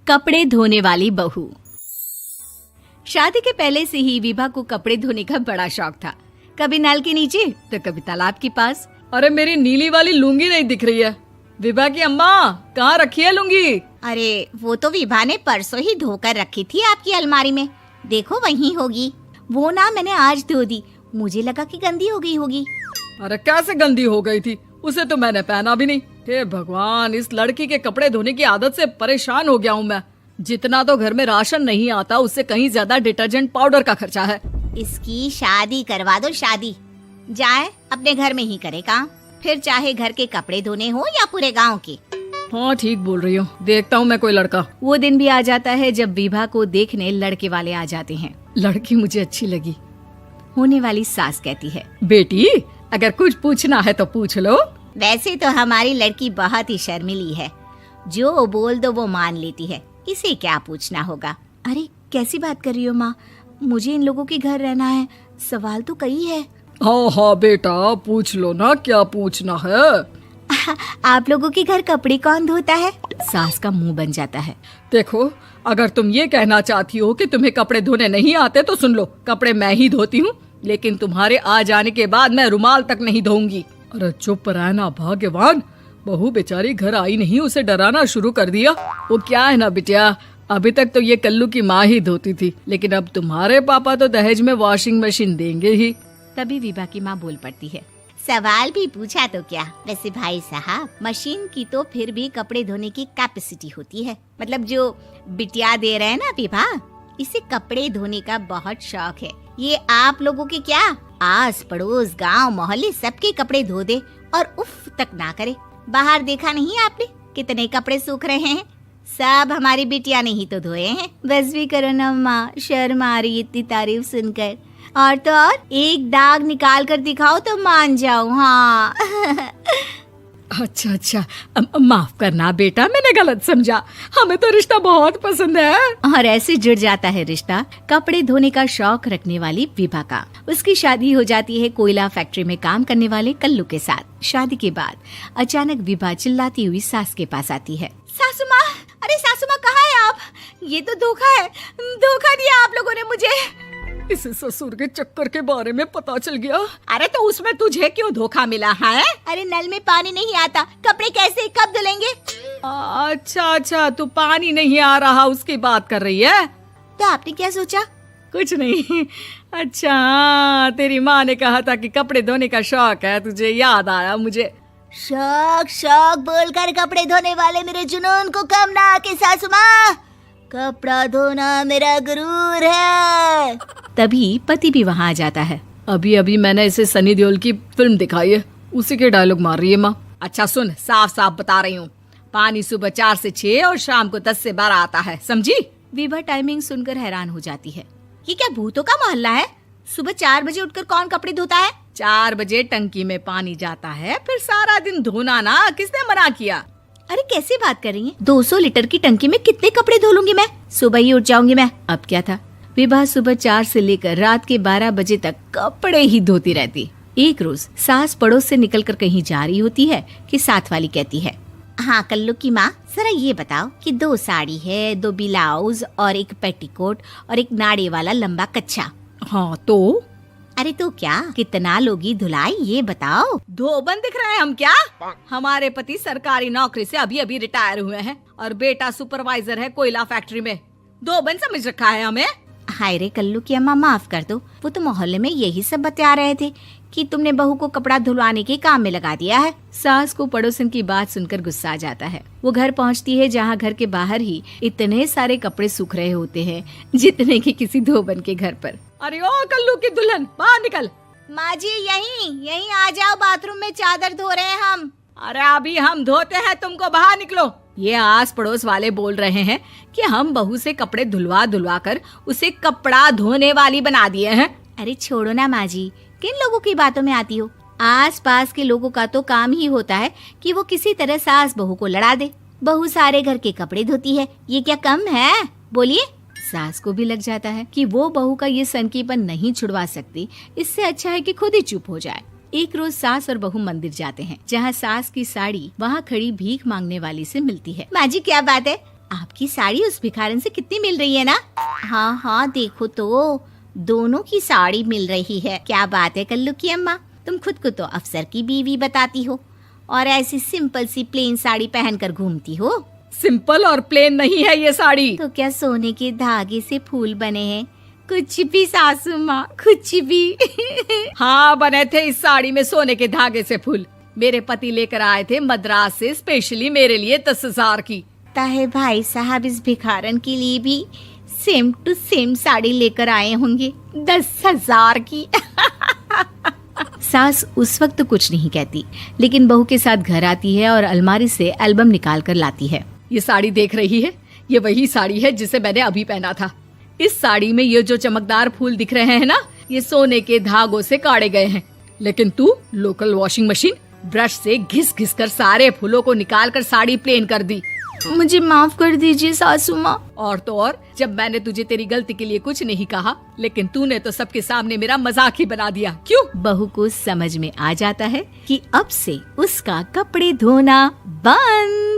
कपड़े धोने वाली बहू। शादी के पहले से ही विभा को कपड़े धोने का बड़ा शौक था। कभी नल के नीचे तो कभी तालाब के पास। अरे मेरी नीली वाली लुंगी नहीं दिख रही है। विभा की अम्मा, कहाँ रखी है लुंगी? अरे वो तो विभा ने परसों ही धोकर रखी थी आपकी अलमारी में, देखो वहीं होगी। वो ना मैंने आज धो दी, मुझे लगा कि गंदी हो गई होगी। अरे कैसे गंदी हो गई थी? उसे तो मैंने पहना भी नहीं। हे भगवान, इस लड़की के कपड़े धोने की आदत से परेशान हो गया हूँ मैं। जितना तो घर में राशन नहीं आता, उससे कहीं ज्यादा डिटर्जेंट पाउडर का खर्चा है। इसकी शादी करवा दो, शादी जाए अपने घर में ही करे काम, फिर चाहे घर के कपड़े धोने हो या पूरे गांव के। हाँ ठीक बोल रही हो, देखता हूँ मैं कोई लड़का। वो दिन भी आ जाता है जब विभा को देखने लड़के वाले आ जाते हैं। लड़की मुझे अच्छी लगी। होने वाली सास कहती है, बेटी अगर कुछ पूछना है तो पूछ लो। वैसे तो हमारी लड़की बहुत ही शर्मीली है, जो बोल दो वो मान लेती है, इसे क्या पूछना होगा। अरे कैसी बात कर रही हो माँ, मुझे इन लोगों के घर रहना है, सवाल तो कई है। हाँ हाँ बेटा, पूछ लो ना, क्या पूछना है। आप लोगों के घर कपड़े कौन धोता है? सास का मुंह बन जाता है। देखो, अगर तुम ये कहना चाहती हो कि तुम्हें कपड़े धोने नहीं आते तो सुन लो, कपड़े मैं ही धोती हूँ, लेकिन तुम्हारे आ जाने के बाद मैं रुमाल तक नहीं धोऊंगी। अरे चुप रहना भाग्यवान, बहू बेचारी घर आई नहीं, उसे डराना शुरू कर दिया। वो क्या है ना बिटिया, अभी तक तो ये कल्लू की माँ ही धोती थी, लेकिन अब तुम्हारे पापा तो दहेज में वॉशिंग मशीन देंगे ही। तभी विभा की माँ बोल पड़ती है, सवाल भी पूछा तो क्या। वैसे भाई साहब, मशीन की तो फिर भी कपड़े धोने की कैपेसिटी होती है, मतलब जो बिटिया दे रहे हैं ना विभा, इसे कपड़े धोने का बहुत शौक है। ये आप लोगों के क्या, आस पड़ोस गांव मोहल्ले सबके कपड़े धो दे और उफ तक ना करे। बाहर देखा नहीं आपने कितने कपड़े सूख रहे हैं, सब हमारी बिटिया ने ही तो धोए हैं। बस भी करो ना माँ, शर्म आ रही इतनी तारीफ सुनकर। और तो और एक दाग निकाल कर दिखाओ तो मान जाऊं। हाँ अच्छा अच्छा, माफ करना बेटा, मैंने गलत समझा। हमें तो रिश्ता बहुत पसंद है। और ऐसे जुड़ जाता है रिश्ता कपड़े धोने का शौक रखने वाली विभा का। उसकी शादी हो जाती है कोयला फैक्ट्री में काम करने वाले कल्लू के साथ। शादी के बाद अचानक विभा चिल्लाती हुई सास के पास आती है। सासू माँ, अरे सासू माँ कहाँ है आप? ये तो धोखा है, धोखा दिया आप लोगों ने मुझे। इसे ससुर के चक्कर के बारे में पता चल गया। अरे तो उसमें तुझे क्यों धोखा मिला है? अरे नल में पानी नहीं आता, कपड़े कैसे कब धुलेंगे? अच्छा अच्छा, तू पानी नहीं आ रहा उसकी बात कर रही है। तो आपने क्या सोचा? कुछ नहीं। अच्छा, तेरी माँ ने कहा था कि कपड़े धोने का शौक है तुझे, याद आया मुझे। शौक शौक बोलकर कपड़े धोने वाले मेरे जुनून को कम ना आके सासू माँ, कपड़ा धोना मेरा गुरूर है। तभी पति भी वहाँ आ जाता है। अभी अभी मैंने इसे सनी देओल की फिल्म दिखाई है, उसी के डायलॉग मार रही है माँ। अच्छा सुन, साफ साफ बता रही हूँ, पानी सुबह 4 से 6 और शाम को 10 से 12 आता है, समझी? विभा टाइमिंग सुनकर हैरान हो जाती है। ये क्या भूतों का मोहल्ला है? सुबह 4 बजे उठकर कौन कपड़े धोता है? 4 बजे टंकी में पानी जाता है, फिर सारा दिन धोना ना, किसने मना किया? अरे कैसी बात कर रही हैं? 200 लीटर की टंकी में कितने कपड़े धो लूंगी मैं, सुबह ही उठ जाऊंगी मैं। अब क्या था, विभा सुबह 4 से लेकर रात के 12 बजे तक कपड़े ही धोती रहती। एक रोज सास पड़ोस से निकलकर कहीं जा रही होती है कि साथ वाली कहती है, हाँ कल्लू की माँ, जरा ये बताओ कि 2 साड़ी है, 2 ब्लाउज और एक पेटीकोट और एक नाड़े वाला लंबा कच्छा। हाँ तो? अरे तो क्या, कितना लोगी धुलाई ये बताओ। धोबन दिख रहे हैं हम क्या? हमारे पति सरकारी नौकरी से अभी अभी रिटायर हुए हैं और बेटा सुपरवाइजर है कोयला फैक्ट्री में। धोबन समझ रखा है हमें। हाय रे कल्लू की अम्मा, माफ कर दो, वो तो मोहल्ले में यही सब बता रहे थे कि तुमने बहू को कपड़ा धुलवाने के काम में लगा दिया है। सास को पड़ोसन की बात सुनकर गुस्सा आ जाता है। वो घर पहुंचती है जहां घर के बाहर ही इतने सारे कपड़े सूख रहे होते हैं जितने कि किसी धोबन के घर पर। अरे ओ कल्लू की दुल्हन, बाहर निकल। माँ जी यहीं आ जाओ, बाथरूम में चादर धो रहे हैं हम। अरे अभी हम धोते हैं, तुमको बाहर निकलो। ये आस पड़ोस वाले बोल रहे हैं कि हम बहू से कपड़े धुलवा धुलवा कर उसे कपड़ा धोने वाली बना दिए हैं। अरे छोड़ो ना माँ जी, किन लोगों की बातों में आती हो? आस पास के लोगों का तो काम ही होता है कि वो किसी तरह सास बहू को लड़ा दे। बहू सारे घर के कपड़े धोती है, ये क्या कम है? बोलिए। सास को भी लग जाता है कि वो बहू का ये सनकीपन नहीं छुड़वा सकती, इससे अच्छा है कि खुद ही चुप हो जाए। एक रोज सास और बहू मंदिर जाते हैं, जहाँ सास की साड़ी वहाँ खड़ी भीख मांगने वाली से मिलती है। माँ जी क्या बात है, आपकी साड़ी उस भिखारन से कितनी मिल रही है ना? हाँ हाँ देखो तो, दोनों की साड़ी मिल रही है। क्या बात है कल्लू की अम्मा, तुम खुद को तो अफसर की बीवी बताती हो और ऐसी सिंपल सी प्लेन साड़ी पहनकर घूमती हो। सिंपल और प्लेन नहीं है ये साड़ी। तो क्या सोने के धागे से फूल बने हैं? कुछ भी सासू माँ, कुछ भी। हाँ बने थे इस साड़ी में सोने के धागे से फूल। मेरे पति लेकर आए थे मद्रास से स्पेशली मेरे लिए 10,000 की। ताहे भाई साहब इस भिखारन के लिए भी सेम टू सेम साड़ी लेकर आए होंगे 10,000 की। सास उस वक्त तो कुछ नहीं कहती, लेकिन बहू के साथ घर आती है और अलमारी से एल्बम निकाल कर लाती है। ये साड़ी देख रही है, ये वही साड़ी है जिसे मैंने अभी पहना था। इस साड़ी में ये जो चमकदार फूल दिख रहे हैं ना, ये सोने के धागों से काढ़े गए हैं। लेकिन तू लोकल वॉशिंग मशीन ब्रश से घिस घिस कर सारे फूलों को निकाल कर साड़ी प्लेन कर दी। मुझे माफ कर दीजिए सासू माँ। और तो और, जब मैंने तुझे तेरी गलती के लिए कुछ नहीं कहा, लेकिन तूने तो सबके सामने मेरा मजाक ही बना दिया। क्यों? बहू को समझ में आ जाता है कि अब से उसका कपड़े धोना बंद।